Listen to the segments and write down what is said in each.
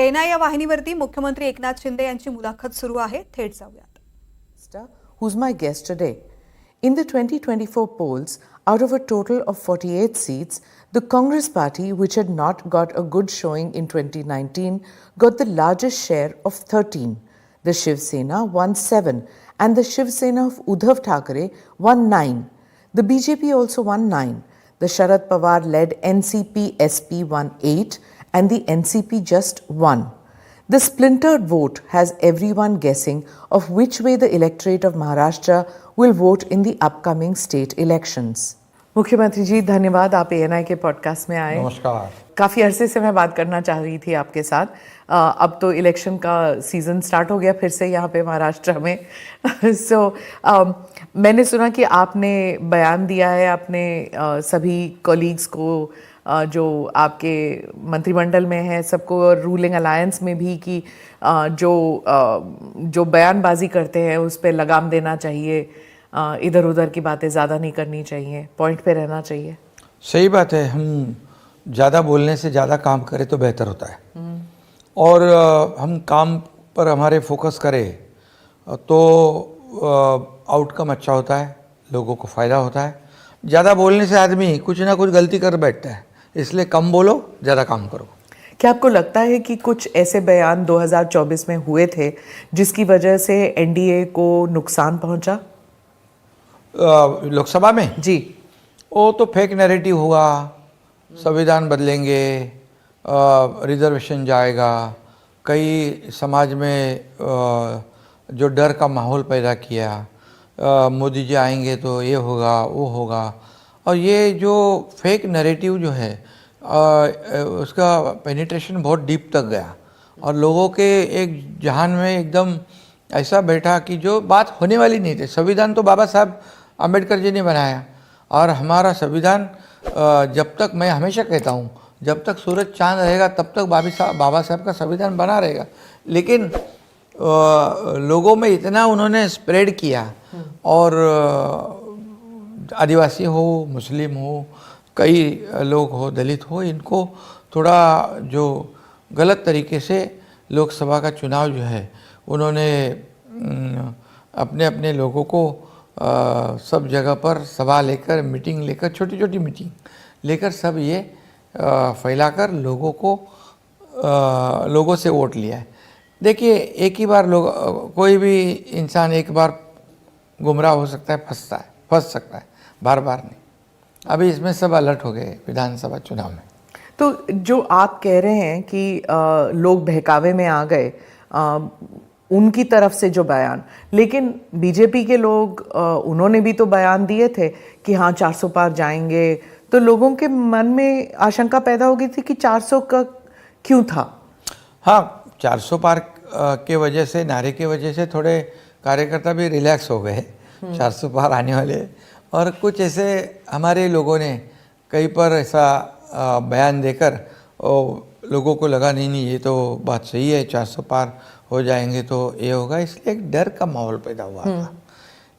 ANI या वाहिनीवरती मुख्यमंत्री एकनाथ शिंदे यांची मुलाखत सुरू आहे. थेट जाऊयात. Who's my guest today? In the 2024 polls, out of a total of 48 seats, the Congress party, which had not got a good showing in 2019, got the largest share of 13. The Shiv Sena won 7, and the Shiv Sena of Uddhav Thackeray won 9. The BJP also won 9. The Sharad Pawar-led NCP-SP won 8, and the NCP just 1. The splintered vote has everyone guessing of which way the electorate of Maharashtra will vote in the upcoming state elections. मुख्यमंत्री जी, धन्यवाद, आप ANI के podcast में आए. नमस्कार. काफ़ी अरसे से मैं बात करना चाह रही थी आपके साथ. अब तो इलेक्शन का सीज़न स्टार्ट हो गया फिर से यहाँ पे महाराष्ट्र में. मैंने सुना कि आपने बयान दिया है अपने सभी कॉलीग्स को जो आपके मंत्रिमंडल में है सबको, और रूलिंग अलायंस में भी, कि जो बयानबाजी करते हैं उस पर लगाम देना चाहिए, इधर उधर की बातें ज़्यादा नहीं करनी चाहिए, पॉइंट पे रहना चाहिए. सही बात है. हम ज़्यादा बोलने से ज़्यादा काम करें तो बेहतर होता है. और हम काम पर हमारे फोकस करें तो आउटकम अच्छा होता है, लोगों को फ़ायदा होता है. ज़्यादा बोलने से आदमी कुछ ना कुछ गलती कर बैठता है, इसलिए कम बोलो, ज़्यादा काम करो. क्या आपको लगता है कि कुछ ऐसे बयान 2024 में हुए थे जिसकी वजह से एनडीए को नुकसान पहुंचा लोकसभा में? जी. वो तो फेक नैरेटिव हुआ, संविधान बदलेंगे, रिजर्वेशन जाएगा, कई समाज में जो डर का माहौल पैदा किया, मोदी जी आएंगे तो ये होगा वो होगा. और ये जो फेक नैरेटिव जो है उसका पेनिट्रेशन बहुत डीप तक गया और लोगों के एक जहान में एकदम ऐसा बैठा कि जो बात होने वाली नहीं थी. संविधान तो बाबा साहब अम्बेडकर जी ने बनाया और हमारा संविधान जब तक, मैं हमेशा कहता हूँ, जब तक सूरज चांद रहेगा तब तक बाबा साहब का संविधान बना रहेगा. लेकिन लोगों में इतना उन्होंने स्प्रेड किया और आदिवासी हो, मुस्लिम हो, कई लोग हो, दलित हो, इनको थोड़ा जो गलत तरीके से लोकसभा का चुनाव जो है उन्होंने अपने अपने लोगों को सब जगह पर सभा लेकर, मीटिंग लेकर, छोटी छोटी मीटिंग लेकर सब ये फैलाकर लोगों से वोट लिया है. देखिए, एक ही बार कोई भी इंसान एक बार गुमराह हो सकता है, फंस सकता है, बार बार नहीं. अभी इसमें सब अलर्ट हो गए विधानसभा चुनाव में. तो जो आप कह रहे हैं कि लोग बहकावे में आ गए, उनकी तरफ से जो बयान, लेकिन बीजेपी के लोग उन्होंने भी तो बयान दिए थे कि हाँ 400 पार जाएंगे, तो लोगों के मन में आशंका पैदा हो गई थी कि 400 का क्यों था. हाँ, 400 पार के वजह से, नारे के वजह से थोड़े कार्यकर्ता भी रिलैक्स हो गए. 400 पार आने वाले, और कुछ ऐसे हमारे लोगों ने कहीं पर ऐसा बयान देकर लोगों को लगा नहीं ये तो बात सही है, 400 पार हो जाएंगे तो ये होगा, इसलिए एक डर का माहौल पैदा हुआ था.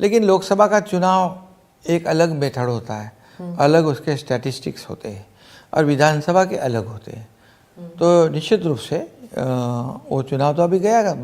लेकिन लोकसभा का चुनाव एक अलग मेथड होता है, अलग उसके स्टैटिस्टिक्स होते हैं, और विधानसभा के अलग होते हैं. तो निश्चित रूप से वो चुनाव तो अभी गया,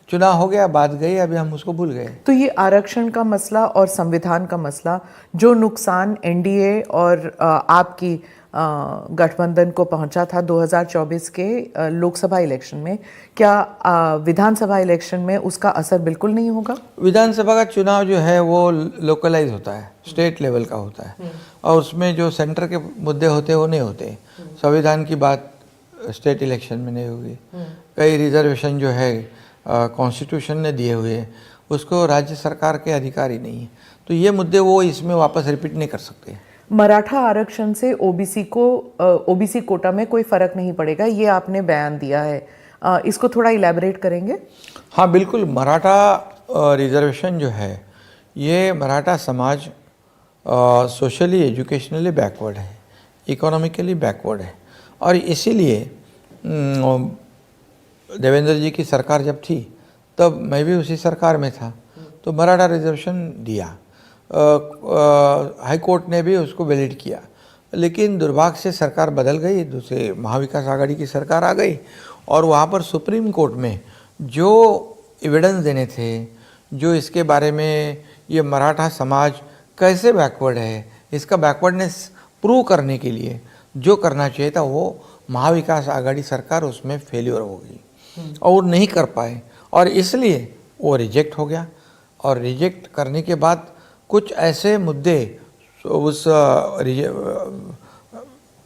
चुनाव हो गया, बात गई, अभी हम उसको भूल गए. तो ये आरक्षण का मसला और संविधान का मसला, जो नुकसान एनडीए और आपकी गठबंधन को पहुंचा था 2024 के लोकसभा इलेक्शन में, क्या विधानसभा इलेक्शन में उसका असर बिल्कुल नहीं होगा? विधानसभा का चुनाव जो है वो लोकलाइज होता है, स्टेट लेवल का होता है, और उसमें जो सेंटर के मुद्दे होते हैं वो नहीं होते. संविधान की बात स्टेट इलेक्शन में नहीं होगी. कई रिजर्वेशन जो है कॉन्स्टिट्यूशन ने दिए हुए हैं, उसको राज्य सरकार के अधिकार ही नहीं है. तो ये मुद्दे वो इसमें वापस रिपीट नहीं कर सकते. मराठा आरक्षण से ओबीसी कोटा में कोई फर्क नहीं पड़ेगा, ये आपने बयान दिया है, इसको थोड़ा इलैबोरेट करेंगे? हाँ बिल्कुल. मराठा रिजर्वेशन जो है, ये मराठा समाज सोशली, एजुकेशनली बैकवर्ड है, इकोनॉमिकली बैकवर्ड है, और इसीलिए देवेंद्र जी की सरकार जब थी तब मैं भी उसी सरकार में था, तो मराठा रिजर्वेशन दिया. हाई कोर्ट ने भी उसको वैलिड किया. लेकिन दुर्भाग्य से सरकार बदल गई, दूसरे महाविकास आघाड़ी की सरकार आ गई और वहाँ पर सुप्रीम कोर्ट में जो एविडेंस देने थे, जो इसके बारे में ये मराठा समाज कैसे बैकवर्ड है, इसका बैकवर्डनेस प्रूव करने के लिए जो करना चाहिए था वो महाविकास आघाड़ी सरकार उसमें फेल्योर हो गई और नहीं कर पाए, और इसलिए वो रिजेक्ट हो गया। और रिजेक्ट करने के बाद कुछ ऐसे मुद्दे उस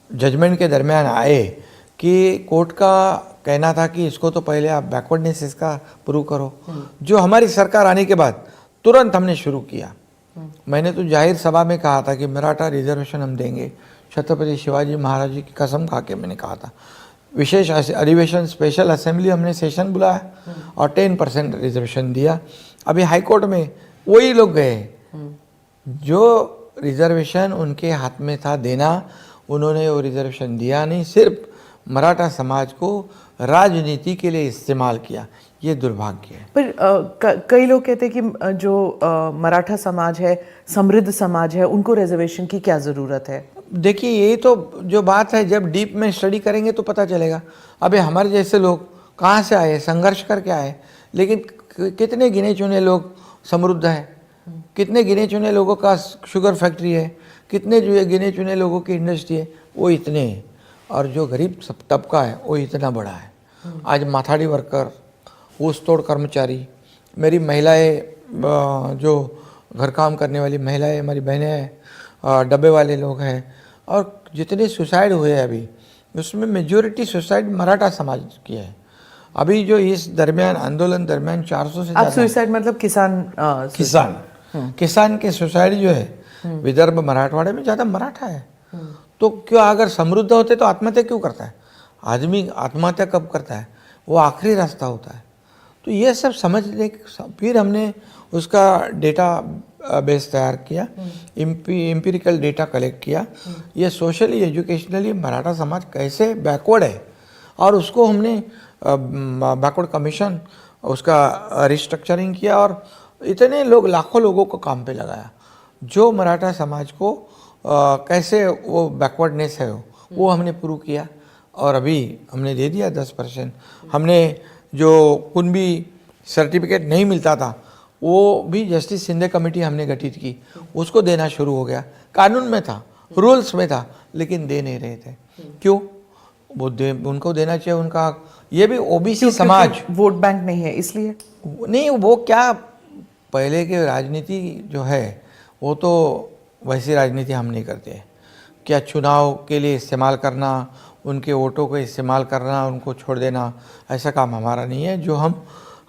जजमेंट के दरमियान आए कि कोर्ट का कहना था कि इसको तो पहले आप बैकवर्डनेस इसका प्रूव करो, जो हमारी सरकार आने के बाद तुरंत हमने शुरू किया। मैंने तो जाहिर सभा में कहा था कि मराठा रिजर्वेशन हम देंगे, छत्रपति शिवाजी महाराज जी की कसम खा के मैंने कहा था। विशेष अधिवेशन स्पेशल असेंबली हमने सेशन बुलाया और 10% रिजर्वेशन दिया। अभी हाई कोर्ट में वही लोग गए जो रिजर्वेशन उनके हाथ में था देना, उन्होंने वो रिजर्वेशन दिया नहीं, सिर्फ मराठा समाज को राजनीति के लिए इस्तेमाल किया। ये दुर्भाग्य है। पर कई लोग कहते हैं कि जो मराठा समाज है, समृद्ध समाज है, उनको रिजर्वेशन की क्या ज़रूरत है? देखिए, ये तो जो बात है जब डीप में स्टडी करेंगे तो पता चलेगा। अबे हमारे जैसे लोग कहाँ से आए, संघर्ष करके आए, लेकिन कितने गिने चुने लोग समृद्ध हैं, कितने गिने चुने लोगों का शुगर फैक्ट्री है, कितने जो गिने चुने लोगों की इंडस्ट्री है, वो इतने हैं। और जो गरीब सब तबका है वो इतना बड़ा है। आज माथाड़ी वर्कर, ऊस तोड़ कर्मचारी, मेरी महिलाएं जो घर काम करने वाली महिलाएं, हमारी बहनें हैं, डब्बे वाले लोग हैं, और जितने सुसाइड हुए हैं अभी, उसमें मेजॉरिटी सुसाइड मराठा समाज की है। अभी जो इस दरमियान आंदोलन दरमियान 400 से आप सुसाइड मतलब किसान के सुसाइड जो है विदर्भ मराठवाड़े में ज़्यादा मराठा है। तो क्यों, अगर समृद्ध होते तो आत्महत्या क्यों करता है आदमी? आत्महत्या कब करता है? वो आखिरी रास्ता होता है। तो ये सब समझने, फिर हमने उसका डेटा बेस तैयार किया, एम्पिरिकल डेटा कलेक्ट किया, ये सोशली एजुकेशनली मराठा समाज कैसे बैकवर्ड है, और उसको हमने बैकवर्ड कमीशन उसका रिस्ट्रक्चरिंग किया, और इतने लोग, लाखों लोगों को काम पे लगाया जो मराठा समाज को कैसे वो बैकवर्डनेस है वो हमने प्रूव किया। और अभी हमने दे दिया 10%। हमने जो कुनबी सर्टिफिकेट नहीं मिलता था वो भी जस्टिस शिंदे कमेटी हमने गठित की, उसको देना शुरू हो गया। कानून में था, रूल्स में था, लेकिन दे नहीं रहे थे। क्यों? वो उनको देना चाहिए, उनका ये भी ओबीसी समाज, वोट बैंक नहीं है इसलिए नहीं। वो क्या, पहले के राजनीति जो है वो तो वैसी राजनीति हम नहीं करते। क्या चुनाव के लिए इस्तेमाल करना, उनके वोटों को इस्तेमाल करना, उनको छोड़ देना, ऐसा काम हमारा नहीं है। जो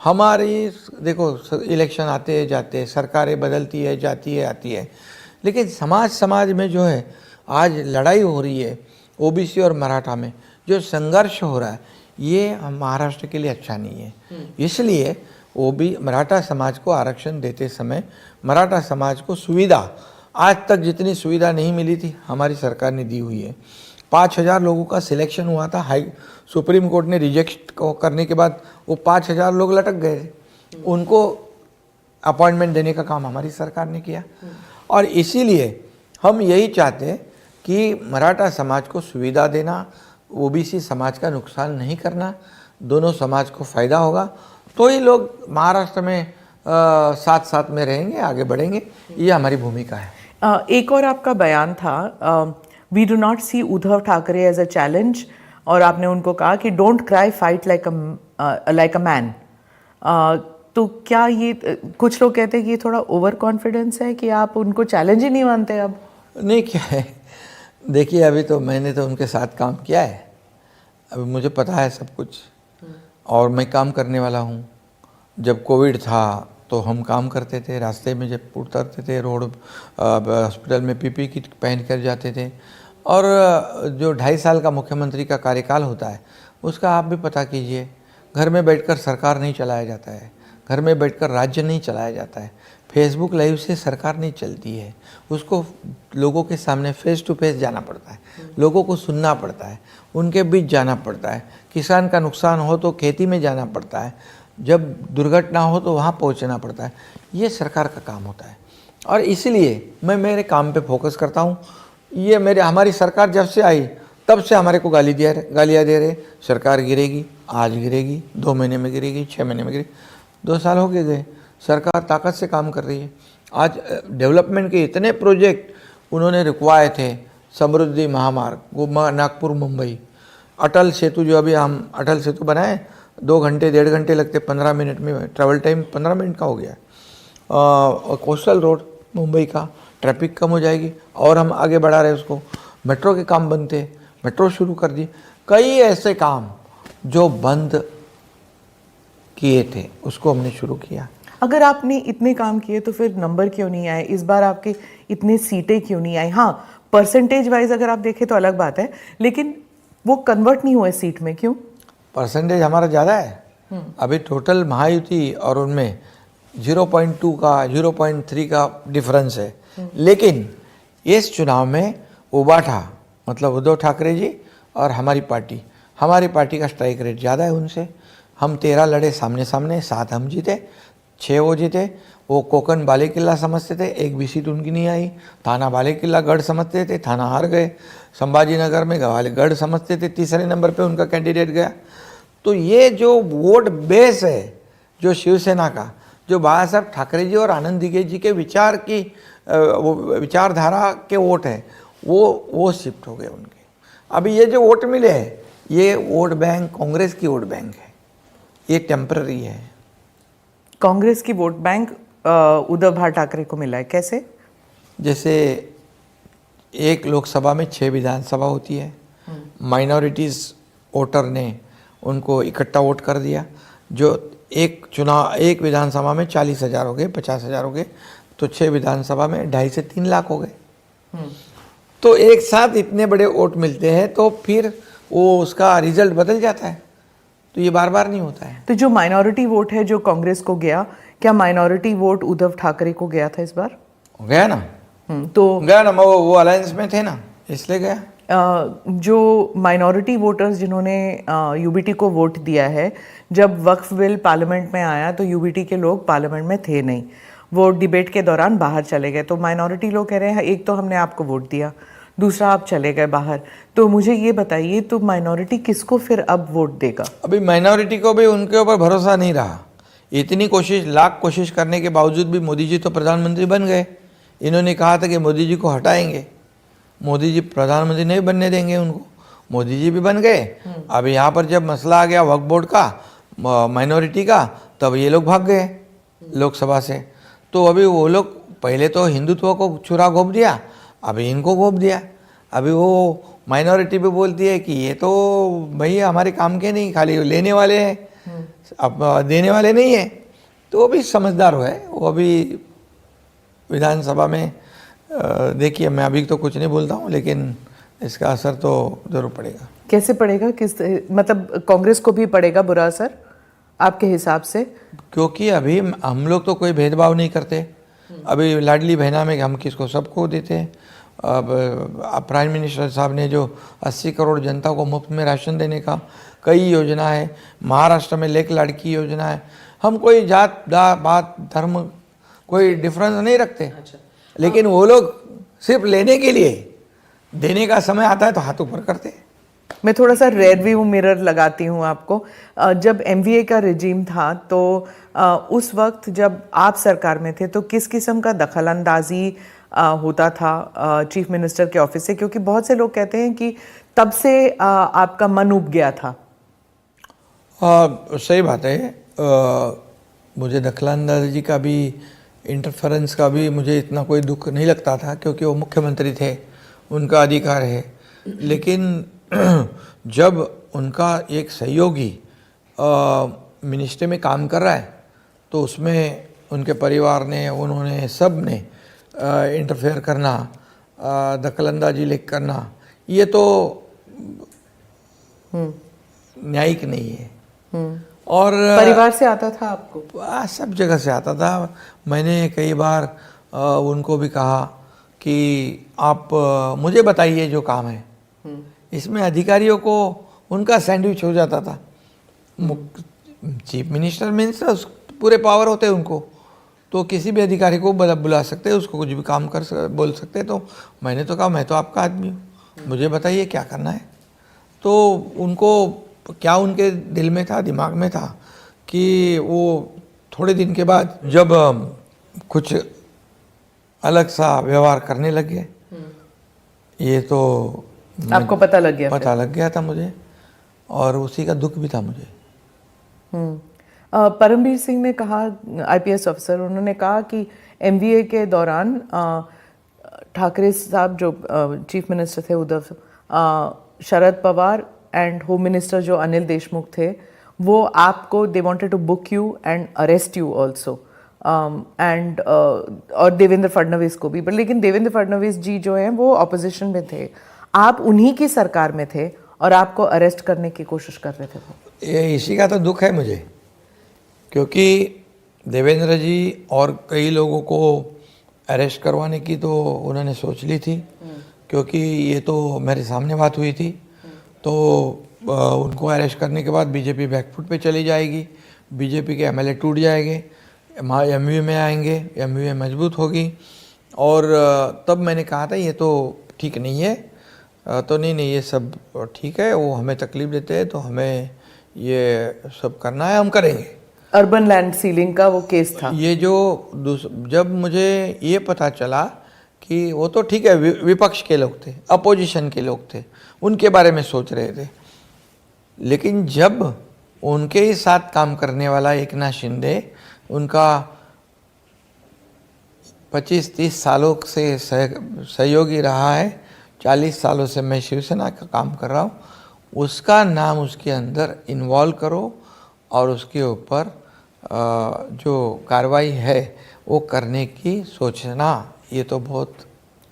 हमारी देखो, इलेक्शन आते जाते, सरकारें बदलती है, जाती है, आती है, लेकिन समाज में जो है आज लड़ाई हो रही है ओबीसी और मराठा में, जो संघर्ष हो रहा है, ये महाराष्ट्र के लिए अच्छा नहीं है। इसलिए मराठा समाज को आरक्षण देते समय मराठा समाज को सुविधा, आज तक जितनी सुविधा नहीं मिली थी हमारी सरकार ने दी हुई है। 5000 लोगों का सिलेक्शन हुआ था, सुप्रीम कोर्ट ने रिजेक्ट करने के बाद वो 5000 लोग लटक गए, उनको अपॉइंटमेंट देने का काम हमारी सरकार ने किया। और इसीलिए हम यही चाहते हैं कि मराठा समाज को सुविधा देना, ओबीसी समाज का नुकसान नहीं करना, दोनों समाज को फ़ायदा होगा, तो ही लोग महाराष्ट्र में साथ साथ में रहेंगे, आगे बढ़ेंगे। ये हमारी भूमिका है। एक और आपका बयान था, we do not see Uddhav Thackeray as a challenge, और आपने उनको कहा कि don't cry, fight like a man. तो क्या ये, कुछ लोग कहते हैं कि ये थोड़ा ओवर कॉन्फिडेंस है कि आप उनको चैलेंज ही नहीं मानते अब? नहीं, क्या है, देखिए, अभी तो मैंने तो उनके साथ काम किया है, अभी मुझे पता है सब कुछ, और मैं काम करने वाला हूँ। जब कोविड था तो हम काम करते थे, रास्ते में जब उतरते थे, रोड हॉस्पिटल में पीपी किट पहन कर जाते थे। और जो 2.5 साल का मुख्यमंत्री का कार्यकाल होता है उसका आप भी पता कीजिए। घर में बैठकर सरकार नहीं चलाया जाता है, घर में बैठकर राज्य नहीं चलाया जाता है, फेसबुक लाइव से सरकार नहीं चलती है। उसको लोगों के सामने फेस टू फेस जाना पड़ता है, लोगों को सुनना पड़ता है, उनके बीच जाना पड़ता है। किसान का नुकसान हो तो खेती में जाना पड़ता है, जब दुर्घटना हो तो वहाँ पहुँचना पड़ता है। ये सरकार का काम होता है, और इसलिए मैं मेरे काम पे फोकस करता हूँ। ये हमारी सरकार जब से आई तब से हमारे को गालियाँ दे रहे, सरकार गिरेगी, आज गिरेगी, 2 महीने में गिरेगी, 6 महीने में गिरेगी। 2 साल हो गए, सरकार ताकत से काम कर रही है। आज डेवलपमेंट के इतने प्रोजेक्ट उन्होंने रुकवाए थे, समृद्धि महामार्ग, वो नागपुर मुंबई, अटल सेतु, जो अभी हम अटल सेतु बनाए 2 घंटे 1.5 घंटे लगते, 15 मिनट में ट्रैवल टाइम 15 मिनट का हो गया। कोस्टल रोड मुंबई का ट्रैफिक कम हो जाएगी और हम आगे बढ़ा रहे उसको। मेट्रो के काम बनते, मेट्रो शुरू कर दी। कई ऐसे काम जो बंद किए थे उसको हमने शुरू किया। अगर आपने इतने काम किए तो फिर नंबर क्यों नहीं आए इस बार, आपके इतने सीटें क्यों नहीं आई? हाँ, परसेंटेज वाइज अगर आप देखें तो अलग बात है, लेकिन वो कन्वर्ट नहीं हुए सीट में, क्यों? परसेंटेज हमारा ज़्यादा है। अभी टोटल महायुति और उनमें 0.2 का 0.3 का डिफरेंस है। लेकिन इस चुनाव में उबाठा, मतलब उद्धव ठाकरे जी और हमारी पार्टी का स्ट्राइक रेट ज़्यादा है उनसे। हम 13 लड़े सामने सामने, 7 हम जीते, 6 वो जीते। वो कोकन बाले किला समझते थे, एक भी सीट उनकी नहीं आई। थाना बाले किला गढ़ समझते थे, थाना हार गए। संभाजी नगर में गढ़ समझते थे, तीसरे नंबर पे उनका कैंडिडेट गया। तो ये जो वोट बेस है जो शिवसेना का, जो बाला साहब ठाकरे जी और आनंद दिघे जी के विचारधारा के वोट हैं, वो शिफ्ट हो गए उनके। अभी ये जो वोट मिले हैं, ये वोट बैंक कांग्रेस की वोट बैंक है, ये टेम्पररी है। कांग्रेस की वोट बैंक उद्धव भाई ठाकरे को मिला है, कैसे? जैसे एक लोकसभा में 6 विधानसभा होती है, माइनॉरिटीज़ वोटर ने उनको इकट्ठा वोट कर दिया। जो एक विधानसभा में 40,000 हो गए, 50,000 हो गए, तो 6 विधानसभा में 2.5 से 3 लाख हो गए। तो एक साथ इतने बड़े वोट मिलते हैं तो फिर वो उसका रिजल्ट बदल जाता है। तो ये बार बार नहीं होता है। तो जो माइनॉरिटी वोट है जो कांग्रेस को गया, क्या माइनॉरिटी वोट उद्धव ठाकरे को गया था इस बार? गया ना, तो गया ना, वो अलायंस में थे ना, इसलिए गया। जो माइनॉरिटी वोटर्स जिन्होंने यूबीटी को वोट दिया है, जब वक्फ बिल पार्लियामेंट में आया तो यूबीटी के लोग पार्लियामेंट में थे नहीं, वो डिबेट के दौरान बाहर चले गए। तो माइनॉरिटी लोग कह रहे हैं एक तो हमने आपको वोट दिया, दूसरा आप चले गए बाहर। तो मुझे ये बताइए, तो माइनॉरिटी किसको फिर अब वोट देगा? अभी माइनॉरिटी को भी उनके ऊपर भरोसा नहीं रहा। इतनी लाख कोशिश करने के बावजूद भी मोदी जी तो प्रधानमंत्री बन गए। इन्होंने कहा था कि मोदी जी को हटाएंगे, मोदी जी प्रधानमंत्री नहीं बनने देंगे उनको, मोदी जी भी बन गए। अब यहाँ पर जब मसला आ गया वक्फ बोर्ड का, माइनॉरिटी का, तब ये लोग भाग गए लोकसभा से। तो अभी वो लोग पहले तो हिंदुत्व को छुरा घोंप दिया, अभी इनको घोंप दिया। अभी वो माइनॉरिटी भी बोलती है कि ये तो भैया हमारे काम के नहीं, खाली लेने वाले हैं, अब देने वाले नहीं है। तो वो भी समझदार है, वो अभी विधानसभा में देखिए, मैं अभी तो कुछ नहीं बोलता हूँ, लेकिन इसका असर तो जरूर पड़ेगा। कैसे पड़ेगा? मतलब कांग्रेस को भी पड़ेगा बुरा असर आपके हिसाब से? क्योंकि अभी हम लोग तो कोई भेदभाव नहीं करते। अभी लाडली बहना में हम किसको सबको देते हैं। अब प्राइम मिनिस्टर साहब ने जो 80 करोड़ जनता को मुफ्त में राशन देने का कई योजना है, महाराष्ट्र में लेक लाड़की योजना है। हम कोई जात बात धर्म कोई डिफरेंस नहीं रखते। लेकिन वो लोग सिर्फ लेने के लिए, देने का समय आता है तो हाथ ऊपर करते हैं। मैं थोड़ा सा रेयर व्यू मिरर लगाती हूँ आपको। जब एमवीए का रिजीम था तो उस वक्त जब आप सरकार में थे तो किस किस्म का दखलंदाजी होता था चीफ मिनिस्टर के ऑफिस से? क्योंकि बहुत से लोग कहते हैं कि तब से आपका मन उब गया था। सही बात है। मुझे दखलंदाजी का भी, इंटरफेरेंस का भी मुझे इतना कोई दुख नहीं लगता था, क्योंकि वो मुख्यमंत्री थे, उनका अधिकार है। लेकिन जब उनका एक सहयोगी मिनिस्ट्री में काम कर रहा है तो उसमें उनके परिवार ने, उन्होंने सब ने इंटरफेयर करना, दखलंदाजी लेकर करना, ये तो न्यायिक नहीं है। और परिवार से आता था आपको? सब जगह से आता था। मैंने कई बार उनको भी कहा कि आप मुझे बताइए जो काम है। इसमें अधिकारियों को उनका सैंडविच हो जाता था। चीफ मिनिस्टर मीन्स पूरे पावर होते हैं उनको, तो किसी भी अधिकारी को बुला सकते हैं, उसको कुछ भी काम बोल सकते हैं। तो मैंने तो कहा मैं तो आपका आदमी हूँ, मुझे बताइए क्या करना है। तो उनको क्या उनके दिल में था, दिमाग में था कि वो थोड़े दिन के बाद जब कुछ अलग सा व्यवहार करने लग गए, ये तो आपको पता लग गया? पता लग गया था मुझे, और उसी का दुख भी था मुझे। परमबीर सिंह ने कहा, आईपीएस अफसर, उन्होंने कहा कि एमवीए के दौरान ठाकरे साहब जो चीफ मिनिस्टर थे Uddhav, Sharad Pawar and home minister जो अनिल देशमुख थे, वो आपको they wanted to book you and arrest you also, and और देवेंद्र फडणवीस को भी, पर लेकिन देवेंद्र फडणवीस जी जो हैं वो ऑपोजिशन में थे, आप उन्हीं की सरकार में थे और आपको अरेस्ट करने की कोशिश कर रहे थे वो। ये इसी का तो दुख है मुझे, क्योंकि देवेंद्र जी और कई लोगों को अरेस्ट करवाने की तो उन्होंने सोच ली थी, क्योंकि ये तो मेरे सामने बात हुई थी। तो उनको अरेस्ट करने के बाद बीजेपी बैकफुट पे चली जाएगी, बीजेपी के एमएलए टूट जाएंगे, एमयूए में आएंगे, एमयूए मजबूत होगी। और तब मैंने कहा था ये तो ठीक नहीं है, तो नहीं ये सब ठीक है, वो हमें तकलीफ देते हैं तो हमें ये सब करना है, हम करेंगे। अर्बन लैंड सीलिंग का वो केस था, ये जो जब मुझे ये पता चला कि वो तो ठीक है, विपक्ष के लोग थे, अपोजिशन के लोग थे, उनके बारे में सोच रहे थे, लेकिन जब उनके ही साथ काम करने वाला एकनाथ शिंदे, उनका 25-30 सालों से सहयोगी रहा है, 40 सालों से मैं शिवसेना का काम कर रहा हूँ, उसका नाम उसके अंदर इन्वॉल्व करो और उसके ऊपर जो कार्रवाई है वो करने की सोचना, ये तो बहुत।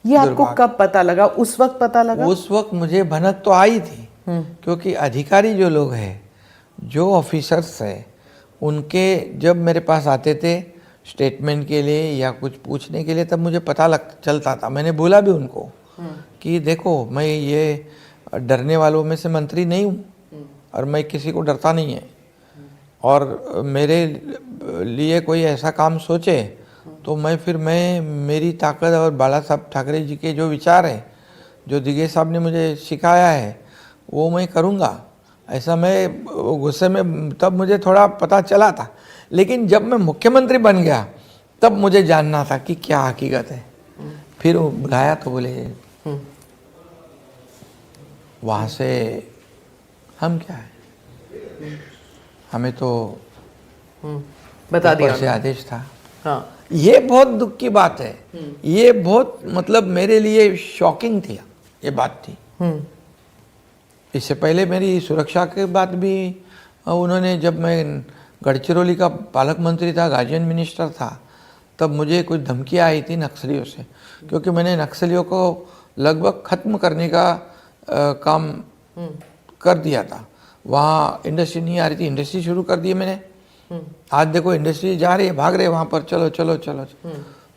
ये आपको कब पता लगा? उस वक्त पता लगा? उस वक्त मुझे भनक तो आई थी, क्योंकि अधिकारी जो लोग हैं, जो ऑफिसर्स हैं, उनके जब मेरे पास आते थे स्टेटमेंट के लिए या कुछ पूछने के लिए, तब मुझे पता चलता था। मैंने बोला भी उनको कि देखो, मैं ये डरने वालों में से मंत्री नहीं हूँ, और मैं किसी को डरता नहीं है, और मेरे लिए कोई ऐसा काम सोचे तो मैं मेरी ताकत और बाला साहब ठाकरे जी के जो विचार हैं, जो दिगे साहब ने मुझे सिखाया है, वो मैं करूँगा। ऐसा मैं गुस्से में तब मुझे थोड़ा पता चला था, लेकिन जब मैं मुख्यमंत्री बन गया तब मुझे जानना था कि क्या हकीकत है। फिर वो बुलाया तो बोले वहाँ से हम क्या है, हमें तो बता ऊपर दिया से आदेश था। हाँ, ये बहुत दुख की बात है, ये बहुत मतलब मेरे लिए शॉकिंग थी ये बात थी। इससे पहले मेरी सुरक्षा के बात भी उन्होंने, जब मैं गढ़चिरौली का पालक मंत्री था, गार्जियन मिनिस्टर था, तब मुझे कुछ धमकियाँ आई थी नक्सलियों से, क्योंकि मैंने नक्सलियों को लगभग ख़त्म करने का काम कर दिया था। वहाँ इंडस्ट्री नहीं आ रही थी, इंडस्ट्री शुरू कर दी मैंने। आज देखो इंडस्ट्री जा रही है, भाग रहे वहाँ पर, चलो चलो चलो।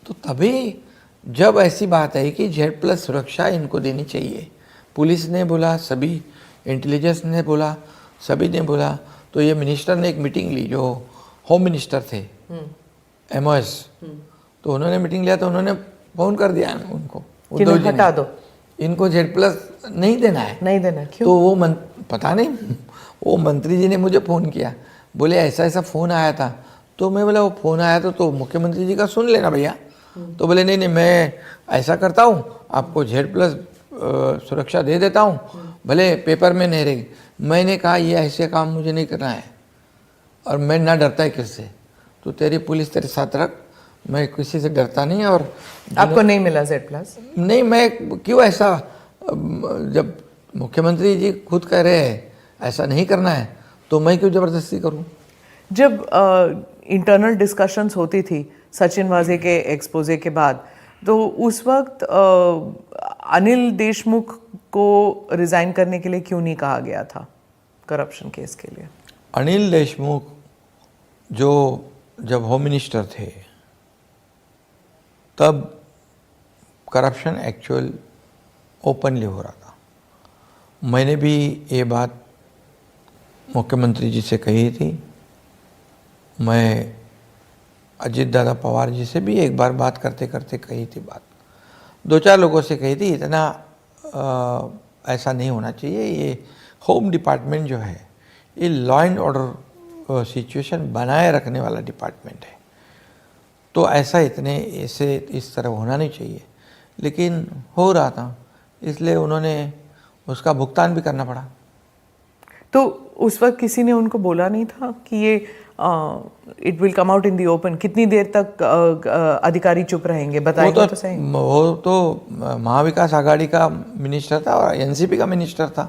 तो तभी जब ऐसी बात है कि Z+ सुरक्षा इनको देनी चाहिए, पुलिस ने बोला, सभी इंटेलिजेंस ने बोला, सभी ने बोला, तो ये मिनिस्टर ने एक मीटिंग ली, जो होम मिनिस्टर थे MOS, तो उन्होंने मीटिंग लिया, तो उन्होंने फ़ोन कर दिया उनको, उद्धव जी ने, हटा दो, इनको Z+ नहीं देना है। नहीं देना। क्यों? तो वो पता नहीं, वो मंत्री जी ने मुझे फ़ोन किया, बोले ऐसा ऐसा फ़ोन आया था। तो मैं बोला वो फ़ोन आया तो मुख्यमंत्री जी का सुन लेना भैया। तो बोले नहीं मैं ऐसा करता हूँ, आपको Z+ सुरक्षा दे देता हूँ, भले पेपर में नहीं रहेगी। मैंने कहा ये ऐसे काम मुझे नहीं करना है, और मैं ना डरता है किससे, तो तेरी पुलिस तेरे साथ रख, मैं किसी से डरता नहीं। और आपको नहीं मिला Z+? नहीं, मैं क्यों ऐसा, जब मुख्यमंत्री जी खुद कह रहे हैं ऐसा नहीं करना है, तो मैं क्यों ज़बरदस्ती करूं? जब इंटरनल डिस्कशंस होती थी सचिन वाजे के एक्सपोजे के बाद, तो उस वक्त अनिल देशमुख को रिज़ाइन करने के लिए क्यों नहीं कहा गया था करप्शन केस के लिए? अनिल देशमुख जो जब होम मिनिस्टर थे, तब करप्शन एक्चुअल ओपनली हो रहा था। मैंने भी ये बात मुख्यमंत्री जी से कही थी, मैं अजीत दादा पवार जी से भी एक बार बात करते करते कही थी बात, 2-4 लोगों से कही थी, इतना ऐसा नहीं होना चाहिए। ये होम डिपार्टमेंट जो है, ये लॉ एंड ऑर्डर सिचुएशन बनाए रखने वाला डिपार्टमेंट है, तो ऐसा ऐसे इस तरह होना नहीं चाहिए, लेकिन हो रहा था, इसलिए उन्होंने उसका भुगतान भी करना पड़ा। तो उस वक्त किसी ने उनको बोला नहीं था कि ये it will come out in the open? कितनी देर तक अधिकारी चुप रहेंगे, बताएंगे तो सही। वो तो महाविकास आघाड़ी का मिनिस्टर था और एनसीपी का मिनिस्टर था,